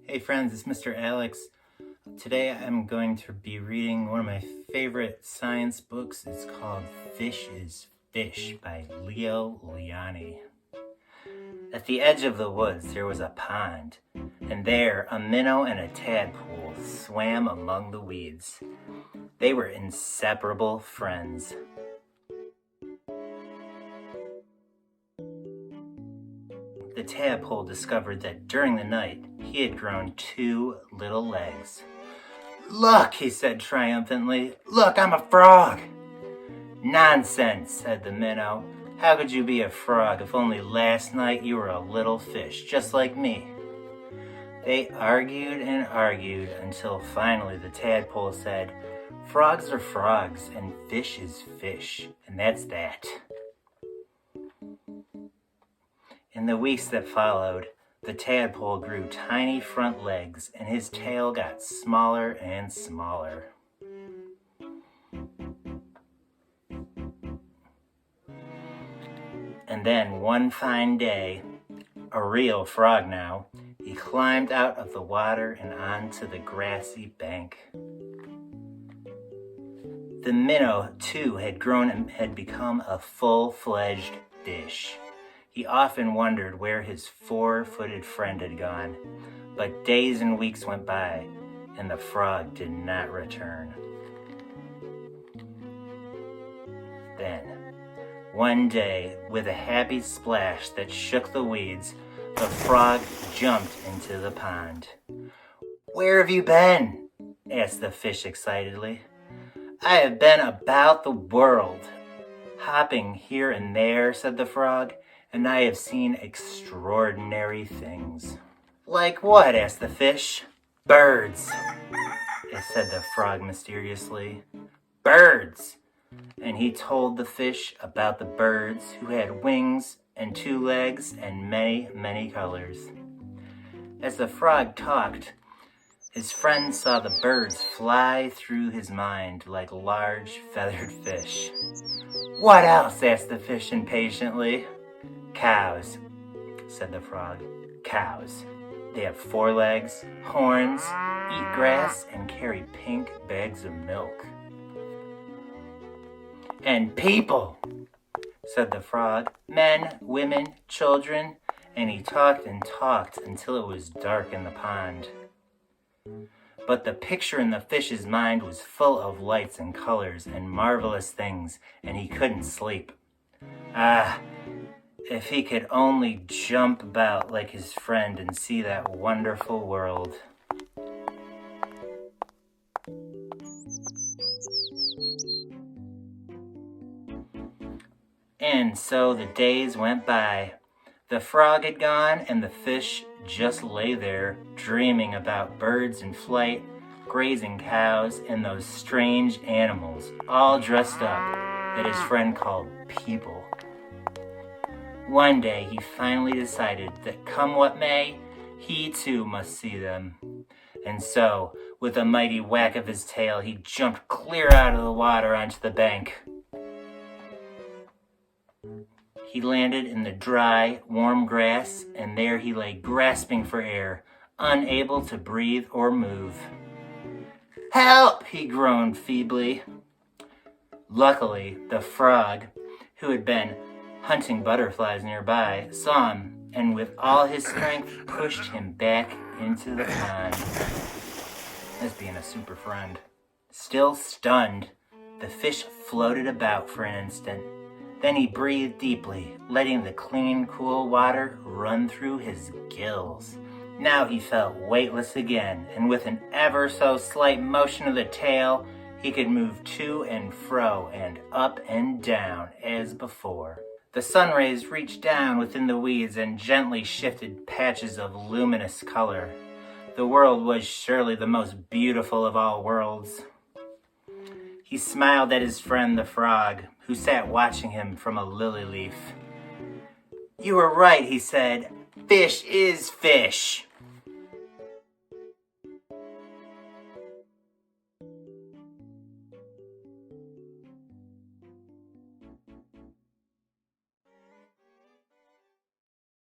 Hey friends, it's Mr. Alex. Today I'm going to be reading one of my favorite science books. It's called Fish is Fish by Leo Lionni. At the edge of the woods there was a pond, and there a minnow and a tadpole swam among the weeds. They were inseparable friends. The tadpole discovered that during the night he had grown 2 little legs. "Look," he said triumphantly, "look, I'm a frog." "Nonsense," said the minnow. "How could you be a frog if only last night you were a little fish, just like me?" They argued and argued until finally the tadpole said, "Frogs are frogs and fish is fish, and that's that." In the weeks that followed, the tadpole grew tiny front legs and his tail got smaller and smaller. And then one fine day, a real frog now, he climbed out of the water and onto the grassy bank. The minnow, too, had grown and had become a full-fledged fish. He often wondered where his 4-footed friend had gone, but days and weeks went by, and the frog did not return. Then, one day, with a happy splash that shook the weeds, the frog jumped into the pond. "Where have you been?" asked the fish excitedly. "I have been about the world, hopping here and there," said the frog, "and I have seen extraordinary things." "Like what?" asked the fish. "Birds," said the frog mysteriously. "Birds!" And he told the fish about the birds who had wings and 2 legs and many, many colors. As the frog talked, his friend saw the birds fly through his mind like large feathered fish. "What else?" asked the fish impatiently. "Cows," said the frog. "Cows. They have 4 legs, horns, eat grass, and carry pink bags of milk." "And people," said the frog. "Men, women, children," and he talked and talked until it was dark in the pond. But the picture in the fish's mind was full of lights and colors and marvelous things, and he couldn't sleep. If he could only jump about like his friend and see that wonderful world. And so the days went by. The frog had gone, and the fish just lay there, dreaming about birds in flight, grazing cows, and those strange animals, all dressed up, that his friend called people. One day he finally decided that come what may, he too must see them. And so, with a mighty whack of his tail, he jumped clear out of the water onto the bank. He landed in the dry, warm grass, and there he lay grasping for air, unable to breathe or move. "Help!" he groaned feebly. Luckily, the frog, who had been hunting butterflies nearby, saw him, and with all his strength pushed him back into the pond. That's being a super friend. Still stunned, the fish floated about for an instant. Then he breathed deeply, letting the clean, cool water run through his gills. Now he felt weightless again, and with an ever so slight motion of the tail, he could move to and fro and up and down as before. The sun rays reached down within the weeds and gently shifted patches of luminous color. The world was surely the most beautiful of all worlds. He smiled at his friend the frog, who sat watching him from a lily leaf. "You were right," he said. "Fish is fish."